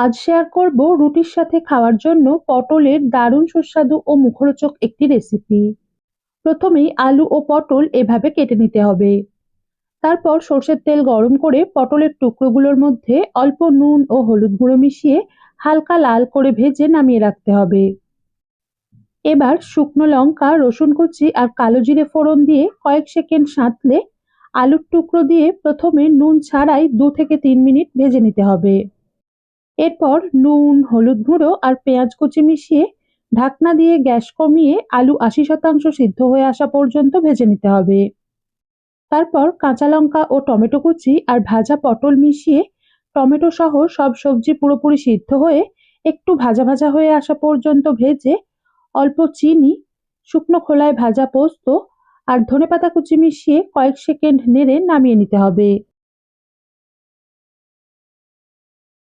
আজ শেয়ার করব রুটির সাথে খাওয়ার জন্য পটলের দারুণ সুস্বাদু ও মুখরোচক একটি রেসিপি। প্রথমেই আলু ও পটল এভাবে কেটে নিতে হবে। তারপর সর্ষের তেল গরম করে পটলের টুকরোগুলোর মধ্যে অল্প নুন ও হলুদ গুঁড়ো মিশিয়ে হালকা লাল করে ভেজে নামিয়ে রাখতে হবে। এবার শুকনো লঙ্কা, রসুন কুচি আর কালো জিরে ফোড়ন দিয়ে কয়েক সেকেন্ড সাঁতলে আলুর টুকরো দিয়ে প্রথমে নুন ছাড়াই 2 থেকে 3 মিনিট ভেজে নিতে হবে। এরপর নুন, হলুদ গুঁড়ো আর পেঁয়াজ কুচি মিশিয়ে ঢাকনা দিয়ে গ্যাস কমিয়ে আলু 80% সিদ্ধ হয়ে আসা পর্যন্ত ভেজে নিতে হবে। তারপর কাঁচা লঙ্কা ও টমেটো কুচি আর ভাজা পটল মিশিয়ে টমেটো সহ সব সবজি পুরোপুরি সিদ্ধ হয়ে একটু ভাজা ভাজা হয়ে আসা পর্যন্ত ভেজে অল্প চিনি, শুকনো খোলায় ভাজা পোস্ত আর ধনেপাতা কুচি মিশিয়ে কয়েক সেকেন্ড নেড়ে নামিয়ে নিতে হবে।